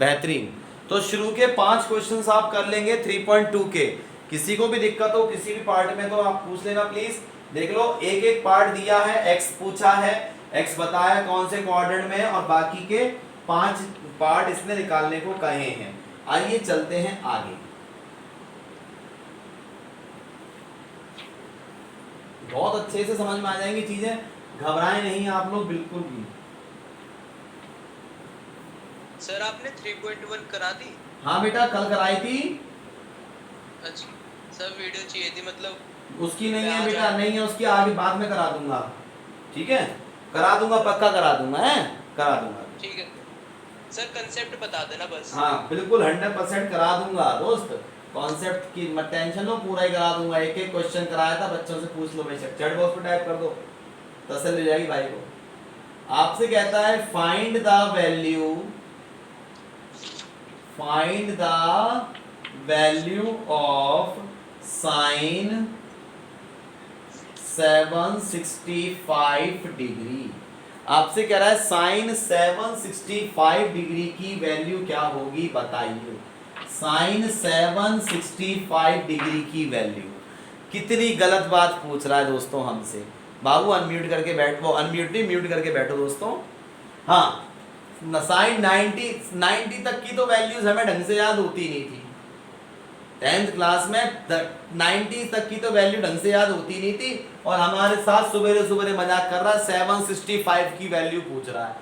बेहतरीन। तो शुरू के 5 क्वेश्चंस आप कर लेंगे 3.2 के। किसी को भी दिक्कत हो किसी भी पार्ट में तो आप पूछ लेना प्लीज। देख लो एक एक पार्ट दिया है, एक्स पूछा है, एक्स बताया कौन से क्वाड्रेंट में है और बाकी के 5 पार्ट इसने निकालने को कहे हैं। आइए चलते हैं आगे। बहुत अच्छे से समझ में आ जाएंगी चीजें, घबराएं नहीं आप लोग बिल्कुल भी। सर आपने 3.1 करा दी? हाँ बेटा कल कराई थी। अच्छा सर वीडियो चाहिए थी, मतलब उसकी नहीं है बेटा, नहीं है उसकी, आगे बाद में करा दूंगा। ठीक है करा दूंगा, पक्का करा दूंगा, है करा दूंगा। ठीक है सर, कंसेप्ट बता देना बस। हाँ बिल्कुल 100% करा दूंगा दोस्त, कॉन्सेप्ट की मत टेंशन लो, पूरा ही करा दूंगा। एक एक क्वेश्चन कराया था, बच्चों से पूछ लो बेशक, चैट बॉक्स पे टाइप कर दो, तसल्ली हो जाएगी भाई को। आपसे कहता है find the value of sine 765 degree. आपसे कह रहा है साइन 765 डिग्री की वैल्यू क्या होगी बताइए। साइन 765 डिग्री की वैल्यू। कितनी गलत बात पूछ रहा है दोस्तों हमसे। बाबू अनम्यूट करके बैठो, अनम्यूट नहीं म्यूट करके बैठो दोस्तों। हाँ साइन 90 तक की तो वैल्यूज हमें ढंग से याद होती नहीं थी। 10th क्लास में 90 तक की तो वैल्यू ढंग से याद होती नहीं थी और हमारे साथ सुबेरे सुबेरे मजाक कर रहा है, 765 की वैल्यू पूछ रहा है।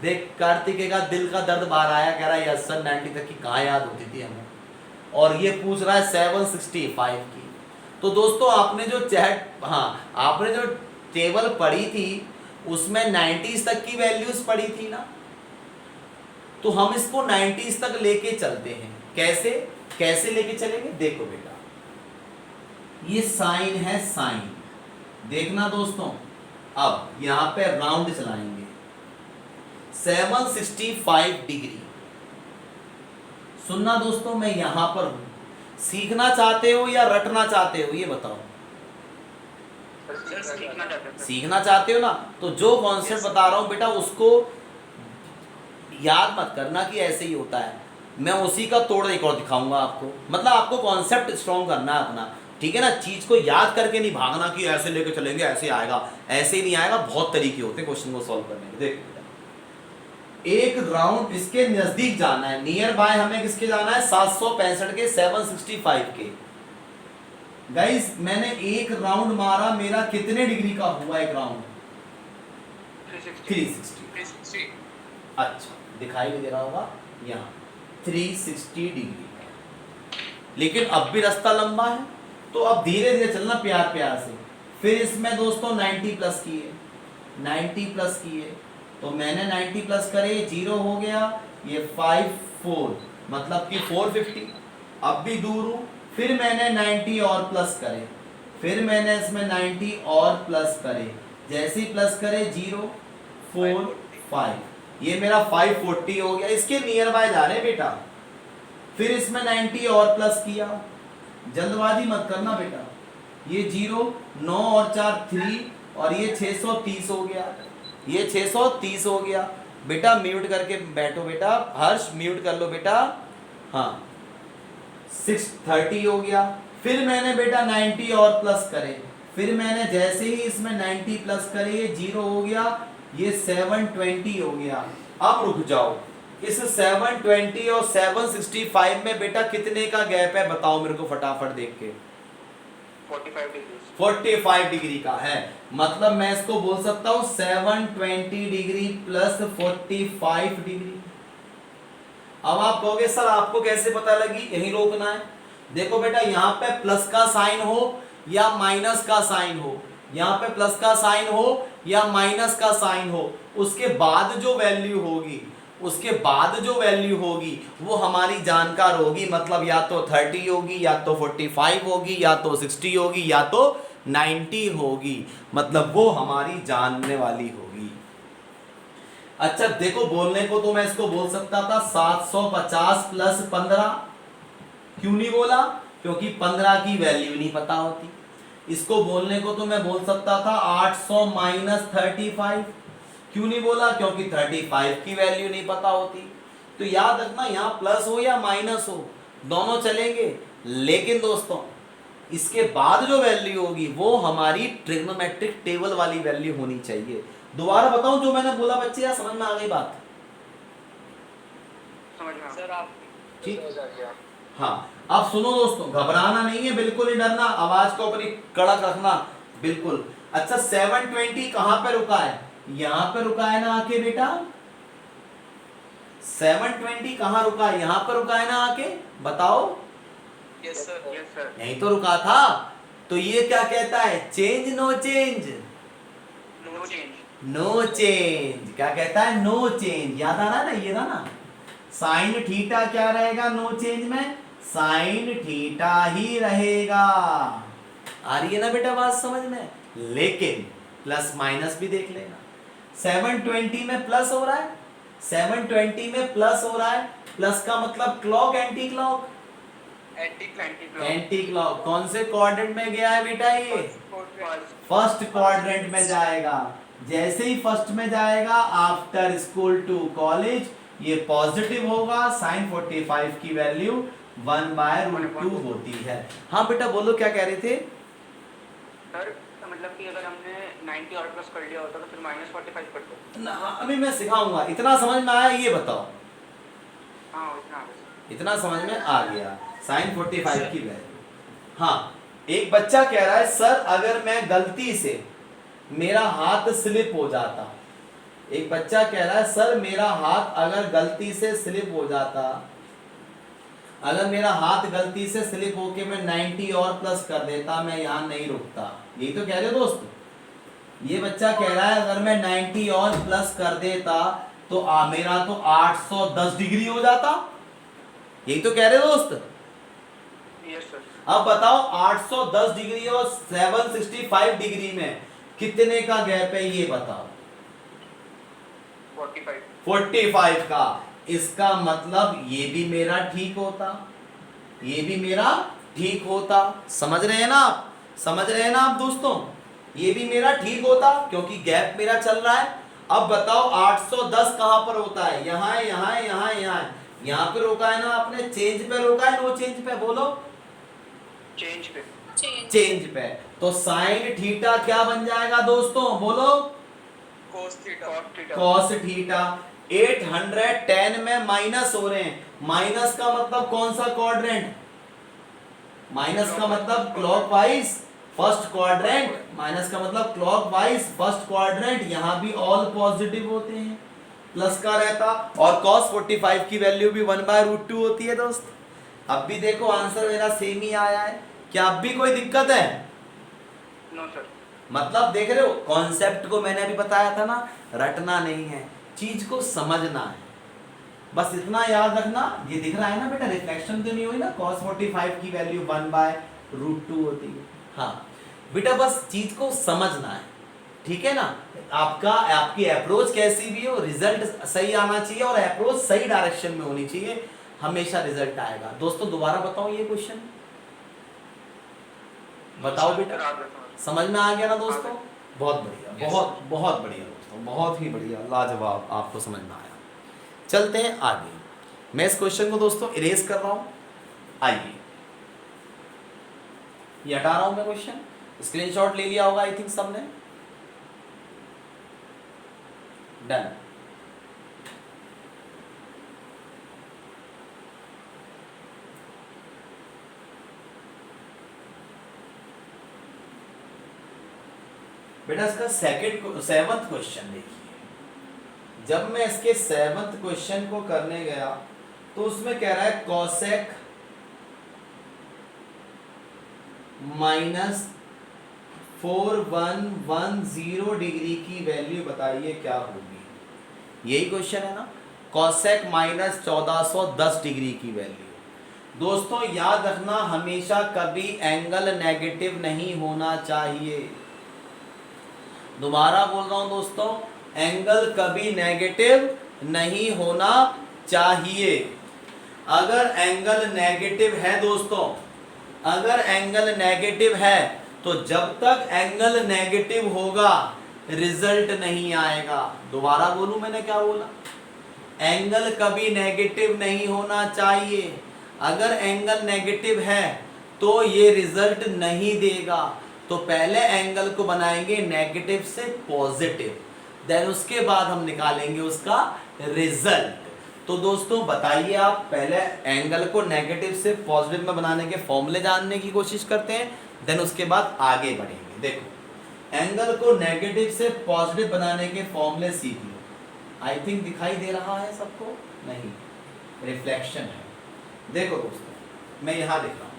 देख कार्तिकेय का दिल का दर्द बाहर आया, कह रहा है यस सर 90 तक की कहाँ याद होती थी हमें, और ये पूछ रहा है 765 की। तो दोस्तों आपने जो आपने जो टेबल पढ़ी थी उसमें 90s तक की वैल्यूज पढ़ी थी ना, तो हम इसको 90s तक लेके चलते हैं। कैसे लेके चलेंगे, देखो बेटा ये साइन है, साइन देखना दोस्तों। अब यहां पे राउंड चलाएंगे 765 डिग्री। सुनना दोस्तों, मैं यहां पर हूं, सीखना चाहते हो या रटना चाहते हो ये बताओ। सीखना चाहते हो ना, तो जो कॉन्सेप्ट बता रहा हूं बेटा उसको याद मत करना कि ऐसे ही होता है, मैं उसी का तोड़ एक और दिखाऊंगा आपको। मतलब आपको कॉन्सेप्ट स्ट्रॉन्ग करना है अपना, ठीक है ना। चीज को याद करके नहीं भागना कि ऐसे लेके चलेंगे ऐसे आएगा, ऐसे ही नहीं आएगा। बहुत तरीके होते हैं क्वेश्चन को सॉल्व करने के। देखो एक राउंड इसके नजदीक जाना है, नियर बाय हमें किसके जाना है, 765 के, 765 के। गाइस मैंने एक राउंड मारा, मेरा कितने डिग्री का हुआ एक राउंड, 360। अच्छा दिखाई नहीं दे रहा होगा यहाँ 360 डिग्री, लेकिन अब भी रास्ता लंबा है तो अब धीरे धीरे चलना प्यार प्यार से। फिर इसमें दोस्तों 90 प्लस किए, तो मैंने 90 प्लस करे, 0 हो गया, ये 5 4 मतलब कि 450। अब भी दूर हूँ, फिर मैंने 90 और प्लस करे, फिर मैंने इसमें 90 और प्लस करे, जैसे ही प्लस करे 0 4 5, ये मेरा 540 हो गया। इसके नियर बाय जा रहे हैं बेटा। फिर इसमें 90 और प्लस किया, जल्दबाजी मत करना बेटा। ये 0 9 और 4 3 और ये 630 हो गया, ये 630 हो गया। बेटा म्यूट करके बैठो बेटा, हर्ष म्यूट कर लो बेटा। हाँ 630 हो गया। फिर मैंने बेटा 90 और प्लस करे, फिर मैंने जैसे ही इसमें 90 प्लस करे ये 0 हो गया, ये 720 हो गया। अब रुक जाओ, इस 720 और 765 में बेटा कितने का गैप है बताओ मेरे को फटाफट देख के। 45 डिग्री का है, मतलब मैं इसको बोल सकता हूं 720 डिग्री प्लस 45 डिग्री। अब आप कहोगे सर आपको कैसे पता लगी, यही रोकना है। देखो बेटा यहाँ पे प्लस का साइन हो या माइनस का साइन हो, यहाँ पे प्लस का साइन हो या माइनस का साइन हो, उसके बाद जो वैल्यू होगी वो हमारी जानकार होगी। मतलब या तो 30 होगी, या तो 45 होगी, या तो 60 होगी, या तो 90 होगी, मतलब वो हमारी जानने वाली होगी। अच्छा देखो बोलने को तो मैं इसको बोल सकता था 750 प्लस 15, क्यों नहीं बोला, क्योंकि 15 की वैल्यू नहीं पता होती। इसको बोलने को तो मैं बोल सकता था 800 माइनस 35, क्यों नहीं बोला, क्योंकि 35 की वैल्यू नहीं पता होती। तो याद रखना यहाँ प्लस हो या माइनस हो दोनों चलेंगे, लेकिन दोस्तों इसके बाद जो वैल्यू होगी वो हमारी ट्रिग्नोमेट्रिक टेबल वाली वैल्यू होनी चाहिए। दोबारा बताऊं जो मैंने बोला बच्चे, या समझ में आ गई बात? समझ में सर आप ठीक, हाँ अब सुनो दोस्तों, घबराना नहीं है, बिल्कुल ही डरना, आवाज को अपनी कड़क रखना बिल्कुल। अच्छा 720 कहां पे रुका है? यहां पे रुका है ना आके बेटा? 720 कहां रुका है? यहां पर रुका है ना आके? बताओ। Yes sir. Yes sir. यहीं तो रुका था। तो ये क्या कहता है? Change no change? No change. No change. क्या कहता है? No change. याद आ रहा है ना? ये था ना साइन थीटा क्या रहेगा नो चेंज में? साइन थीटा ही रहेगा। आ रही है ना बेटा बात समझ में? लेकिन प्लस माइनस भी देख लेना। 720 में प्लस हो रहा है, 720 में प्लस हो रहा है, प्लस का मतलब clock anti clock? Anti clock. कौन से क्वाड्रेंट में गया है बेटा? ये फर्स्ट क्वाड्रेंट में जाएगा। जैसे ही फर्स्ट में जाएगा आफ्टर स्कूल टू कॉलेज ये पॉजिटिव होगा। sin 45 की वैल्यू 1/√2 होती है। हाँ बेटा बोलो क्या कह रहे थे? सर मतलब कि अगर हमने 90 और प्लस कर लिया होता तो फिर -45 करते। अभी मैं सिखाऊंगा। इतना समझ में आया ये बताओ? हाँ इतना आ गया। इतना समझ में आ गया sin 45 की वैल्यू। हाँ एक बच्चा कह रहा है सर अगर मैं गलती से मेरा हाथ स्लिप हो जाता, एक बच्चा कह रहा है सर मेरा हाथ अगर गलती से स्लिप हो जाता, अगर मेरा हाथ गलती से स्लिप होके मैं 90 और प्लस कर देता, मैं यहाँ नहीं रुकता। यही तो कह रहे हो दोस्त? ये बच्चा कह रहा है अगर मैं 90 और प्लस कर देता तो मेरा तो 810 डिग्री हो जाता। यही तो कह रहे हो दोस्त? Yes sir. अब बताओ 810 डिग्री और 765 डिग्री में कितने का गैप है ये बताओ? 45 का। इसका मतलब ये भी मेरा ठीक होता, ये भी मेरा ठीक होता। समझ रहे हैं ना आप? समझ रहे हैं ना आप दोस्तों? ये भी मेरा ठीक होता क्योंकि गैप मेरा चल रहा है। अब बताओ 810 कहां पर होता है? यहाँ है, यहाँ है, यहाँ है, यहाँ है। यहाँ पे रोका है ना आपने? चेंज पे रोका है, नो चेंज पे? बोलो। चेंज पे। चेंज पे। तो साइन थीटा क्या बन जाएगा दोस्तों? बोलो। cos theta. Cos theta. 810 में माइनस हो रहे हैं। माइनस का मतलब कौन सा क्वाड्रेंट? माइनस का मतलब क्लॉकवाइज फर्स्ट क्वाड्रेंट। माइनस का मतलब क्लॉकवाइज फर्स्ट क्वाड्रेंट। यहां भी ऑल पॉजिटिव होते हैं, प्लस का रहता। और cos 45 की वैल्यू भी 1/√2 होती है दोस्त। अब भी देखो आंसर मेरा सेम ही आया है। क्या अब भी कोई दिक्कत है? No sir. मतलब देख रहे हो कॉन्सेप्ट को मैंने अभी बताया था ना, रटना नहीं है, चीज को समझना है। बस इतना याद रखना। ये दिख रहा है ना बेटा, रिफ्लेक्शन तो नहीं हुई ना? cos 45 की वैल्यू 1/√2 होती है। हाँ बेटा बस चीज को समझना है, ठीक है ना? आपकी अप्रोच कैसी भी हो, रिजल्ट सही आना चाहिए और अप्रोच सही डायरेक्शन में होनी चाहिए, हमेशा रिजल्ट आएगा। दोस्तों दोबारा बताओ ये क्वेश्चन, बताओ बेटा। समझ में आ गया ना दोस्तों? बहुत बढ़िया, बहुत बहुत बढ़िया दोस्तों, बहुत ही बढ़िया, लाजवाब, आपको समझ में आया। चलते हैं आगे। मैं इस क्वेश्चन को दोस्तों इरेज कर रहा हूं। आइए ये हटा रहा हूं मैं क्वेश्चन। स्क्रीनशॉट ले लिया होगा आई थिंक सबने। डन। बेटा इसका सेवंथ क्वेश्चन देखिए। जब मैं इसके सेवंथ क्वेश्चन को करने गया तो उसमें कह रहा है कॉसेक -4110 डिग्री की वैल्यू बताइए क्या होगी। यही क्वेश्चन है ना, कॉसेक -1410 डिग्री की वैल्यू। दोस्तों याद रखना हमेशा कभी एंगल नेगेटिव नहीं होना चाहिए। दोबारा बोल रहा हूं दोस्तों, एंगल कभी नेगेटिव नहीं होना चाहिए। अगर एंगल नेगेटिव है दोस्तों, अगर एंगल नेगेटिव है तो जब तक एंगल नेगेटिव होगा रिजल्ट नहीं आएगा। दोबारा बोलूं मैंने क्या बोला? एंगल कभी नेगेटिव नहीं होना चाहिए। अगर एंगल नेगेटिव है तो ये रिजल्ट नहीं देगा। तो पहले एंगल को बनाएंगे नेगेटिव से पॉजिटिव, देन उसके बाद हम निकालेंगे उसका रिजल्ट। तो दोस्तों बताइए, आप पहले एंगल को नेगेटिव से पॉजिटिव में बनाने के फॉर्मूले जानने की कोशिश करते हैं, देन उसके बाद आगे बढ़ेंगे। देखो, एंगल को नेगेटिव से पॉजिटिव बनाने के फॉर्मूले सीख लो। आई थिंक दिखाई दे रहा है सबको? नहीं, रिफ्लेक्शन है। देखो दोस्तों, मैं यहां लिख रहा हूं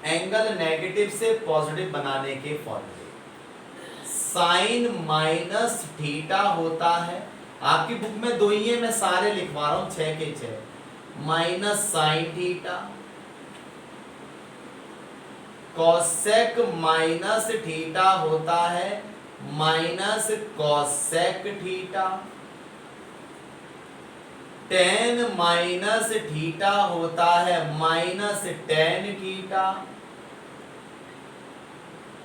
एंगल नेगेटिव से पॉजिटिव बनाने के फॉर्मूले। साइन माइनस थीटा होता है, आपकी बुक में दो ही है, मैं सारे लिखवा रहा हूं 6 के 6। Minus sine theta, cosec minus theta होता है minus cosec theta, tan minus theta होता है minus tan theta,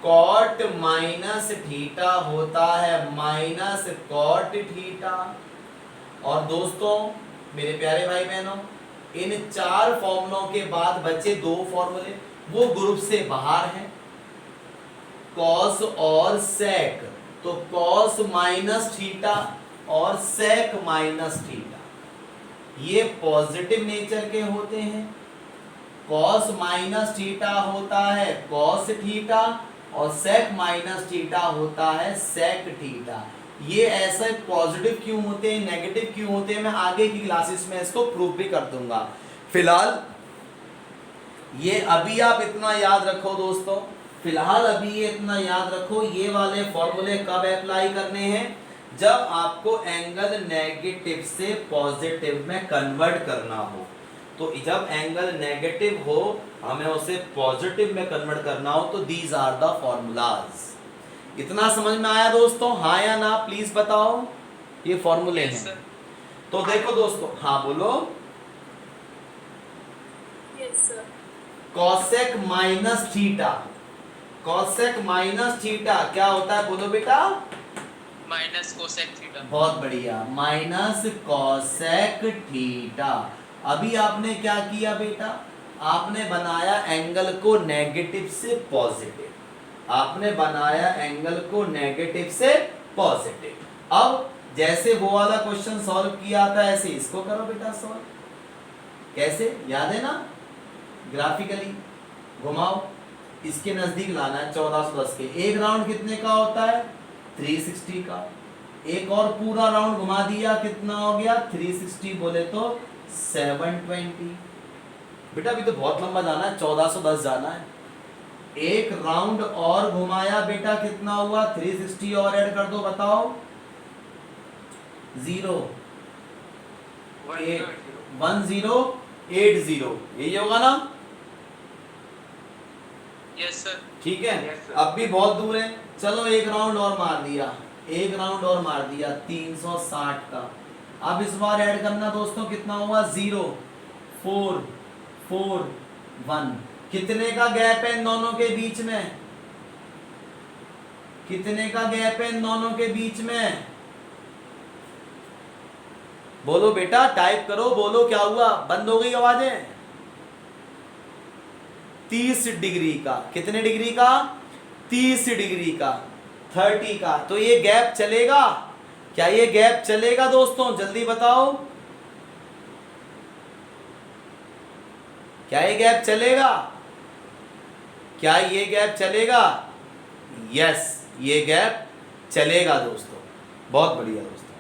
cot minus theta होता है माइनस कॉट थीटा। और दोस्तों, मेरे प्यारे भाई बहनों, इन 4 फॉर्मूलों के बाद बचे 2 फॉर्मूले, वो ग्रुप से बाहर हैं, कॉस और सेक। तो कॉस माइनस थीटा और सेक माइनस थीटा ये पॉजिटिव नेचर के होते हैं। कॉस माइनस थीटा होता है कॉस थीटा और सेक माइनस थीटा होता है सेक थीटा। ये ऐसे पॉजिटिव क्यों होते हैं, नेगेटिव क्यों होते हैं, मैं आगे की क्लासेस में इसको प्रूव भी कर दूंगा। फिलहाल ये अभी आप इतना याद रखो दोस्तों, फिलहाल अभी ये इतना याद रखो, ये वाले फॉर्मूले कब अप्लाई करने हैं, जब आपको एंगल नेगेटिव से पॉजिटिव में कन्वर्ट करना हो। तो जब एंगल नेगेटिव हो, हमें उसे पॉजिटिव में कन्वर्ट करना हो, तो दीज आर द फॉर्मूलाज। इतना समझ में आया दोस्तों? हाँ या ना प्लीज बताओ। ये फॉर्मूले हैं। तो देखो दोस्तों, हाँ बोलो। Cosec minus theta, cosec minus theta क्या होता है, बोलो बेटा? Minus cosec theta. बहुत बढ़िया, माइनस कॉसेक थीटा। अभी आपने क्या किया बेटा, आपने बनाया एंगल को नेगेटिव से पॉजिटिव, आपने बनाया एंगल को नेगेटिव से पॉजिटिव। अब जैसे वो वाला क्वेश्चन सॉल्व किया था, ऐसे इसको करो बेटा सॉल्व। कैसे, याद है ना? ग्राफिकली घुमाओ, इसके नजदीक लाना है 1410 के। एक राउंड कितने का होता है? 360 का। एक और पूरा राउंड घुमा दिया, कितना हो गया? 360 बोले तो 720। बेटा अभी तो बहुत लंबा जाना है, 1410 जाना है। एक राउंड और घुमाया बेटा, कितना हुआ? 360 और ऐड कर दो, बताओ। 1080, यही होगा ना? Yes sir. ठीक है। Yes, sir. अब भी बहुत दूर है, चलो एक राउंड और मार दिया, एक राउंड और मार दिया 360 का। अब इस बार ऐड करना दोस्तों, कितना हुआ? 0 4 4 1। कितने का गैप है इन दोनों के बीच में? कितने का गैप है इन दोनों के बीच में? बोलो बेटा, टाइप करो, बोलो क्या हुआ? बंद हो गई आवाजें? 30 डिग्री का। कितने डिग्री का? 30 डिग्री का, 30 का। तो ये गैप चलेगा क्या? ये गैप चलेगा दोस्तों? जल्दी बताओ, क्या ये गैप चलेगा? क्या ये गैप चलेगा? यस, ये गैप चलेगा दोस्तों। बहुत बढ़िया दोस्तों।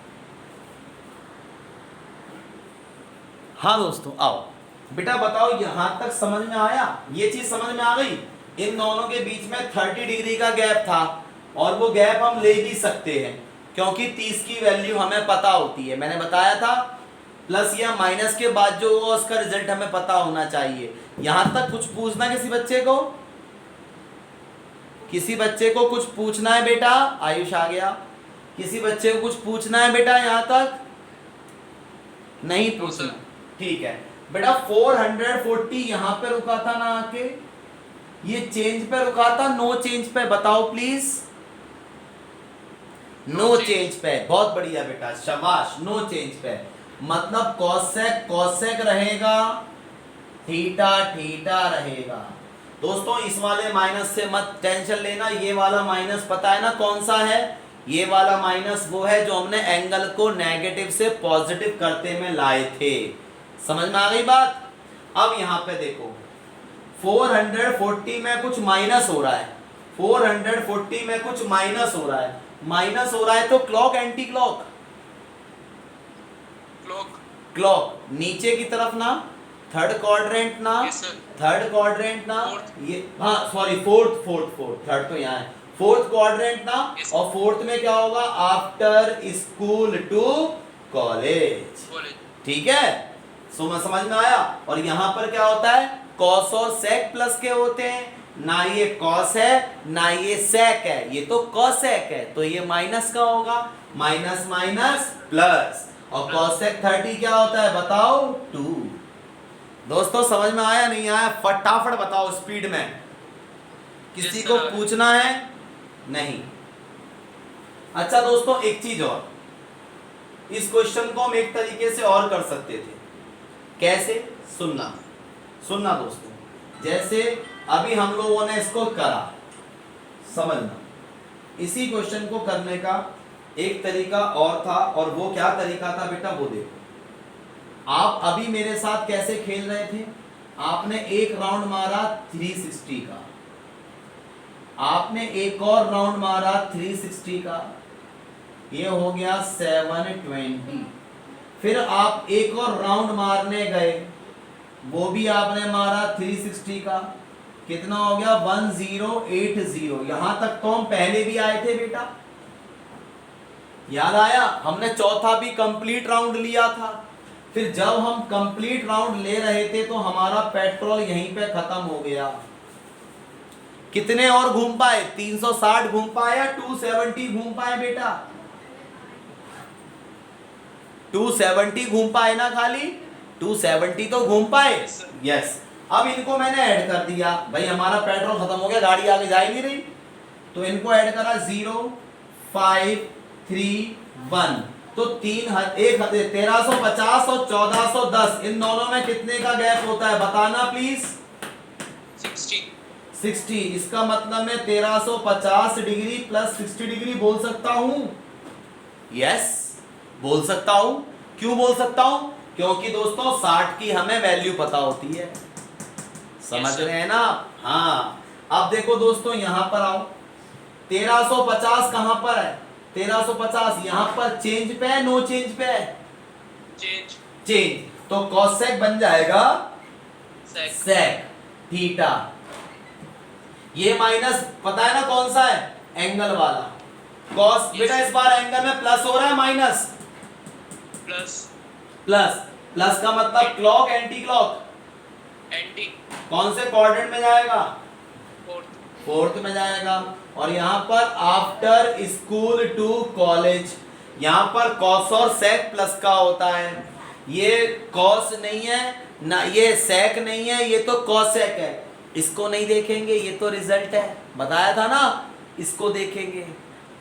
हाँ दोस्तों, आओ बेटा बताओ, यहां तक समझ में आया? ये चीज समझ में आ गई? इन दोनों के बीच में 30 डिग्री का गैप था, और वो गैप हम ले भी सकते हैं क्योंकि 30 की वैल्यू हमें पता होती है। मैंने बताया था, प्लस या माइनस के बाद जो होगा उसका रिजल्ट हमें पता होना चाहिए। यहां तक कुछ पूछना किसी बच्चे को? किसी बच्चे को कुछ पूछना है बेटा? आयुष आ गया। किसी बच्चे को कुछ पूछना है बेटा यहां तक? नहीं पूछना, ठीक है बेटा। 440 यहां पे रुका था ना आके, ये चेंज पे रुका था, नो चेंज पे? बताओ प्लीज। नो चेंज पे, बहुत बढ़िया बेटा, शाबाश, नो चेंज पे। मतलब कॉसेक कॉसेक रहेगा, थीटा थीटा रहेगा। दोस्तों इस वाले माइनस से मत टेंशन लेना, ये वाला माइनस पता है ना कौन सा है, ये वाला माइनस वो है जो हमने एंगल को नेगेटिव से पॉजिटिव करते में लाए थे। समझ में आ गई बात। अब यहाँ पे देखो 440 में कुछ माइनस हो रहा है, 440 में कुछ माइनस हो रहा है, माइनस हो रहा है तो clock anti clock, clock clock नीचे की तरफ ना, थर्ड क्वाड्रेंट ना, Yes, sir. थर्ड क्वाड्रेंट ना, Fourth. ये हाँ सॉरी फोर्थ, थर्ड तो यहाँ है, फोर्थ क्वाड्रेंट ना। Yes. और फोर्थ में क्या होगा, after school to college. College. ठीक है, समझ में आया। और यहाँ पर क्या होता है, कॉस और सेक प्लस के होते हैं, ना ये कॉस है ना ये सेक है, ये तो कॉसेक है, तो ये माइनस का होगा, माइनस माइनस प्लस। और कॉसेक 30 क्या होता है बताओ, 2। दोस्तों समझ में आया नहीं आया, फटाफट बताओ स्पीड में, किसी Yes, को sir. पूछना है नहीं। अच्छा दोस्तों एक चीज और, इस क्वेश्चन को हम एक तरीके से और कर सकते थे। कैसे, सुनना सुनना दोस्तों, जैसे अभी हम लोगों ने इसको करा, समझना, इसी क्वेश्चन को करने का एक तरीका और था, और वो क्या तरीका था बेटा वो देखो। आप अभी मेरे साथ कैसे खेल रहे थे, आपने एक राउंड मारा 360 का, आपने एक और राउंड मारा 360 का, ये हो गया 720। फिर आप एक और राउंड मारने गए, वो भी आपने मारा 360 का, कितना हो गया 1080। यहां तक तो हम पहले भी आए थे बेटा, याद आया, हमने चौथा भी कंप्लीट राउंड लिया था। फिर जब हम कंप्लीट राउंड ले रहे थे तो हमारा पेट्रोल यहीं पे खत्म हो गया। कितने और घूम पाए, 360 घूम पाए या 270 घूम पाए बेटा, 270 घूम पाए ना, खाली 270 तो घूम पाए। यस, अब इनको मैंने ऐड कर दिया, भाई हमारा पेट्रोल खत्म हो गया, गाड़ी आगे जा ही नहीं रही, तो इनको ऐड करा 0 5 3 1, तो 1350 और 1410, इन दोनों में कितने का गैप होता है बताना प्लीज। 60। इसका मतलब मैं 1350 डिग्री प्लस 60 डिग्री बोल सकता हूं। यस बोल सकता हूं। क्यों बोल सकता हूं, क्योंकि दोस्तों 60 की हमें वैल्यू पता होती है, समझ रहे हैं ना। हाँ अब देखो दोस्तों यहां पर आओ, 1350 कहां पर है, 1350 यहां पर चेंज पे है, नो चेंज पे है, चेंज, तो कॉसेक बन जाएगा सेक थीटा। ये माइनस पता है ना कौन सा है, एंगल वाला, कॉस बेटा इस बार एंगल में प्लस हो रहा है, माइनस प्लस का मतलब क्लॉक एंटी क्लॉक, एंटी कौन से क्वाड्रेंट में जाएगा, फोर्थ में जाएगा। और यहाँ पर आफ्टर स्कूल टू कॉलेज, यहाँ पर कॉस और सेक प्लस का होता है, ये कॉस नहीं है ना ये सेक नहीं है, ये तो कॉसेक है, इसको नहीं देखेंगे, ये तो रिजल्ट है, बताया था ना, इसको देखेंगे।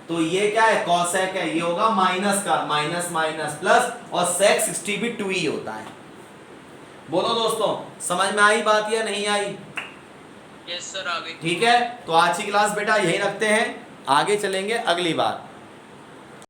तो ये क्या है, कॉसेक है, ये होगा माइनस का, माइनस माइनस प्लस, और सेक 60 भी 2 ही होता है। बोलो दोस्तों समझ में आई बात या नहीं आई। यस सर आ गई। ठीक है, तो आज की क्लास बेटा यही रखते हैं, आगे चलेंगे अगली बार।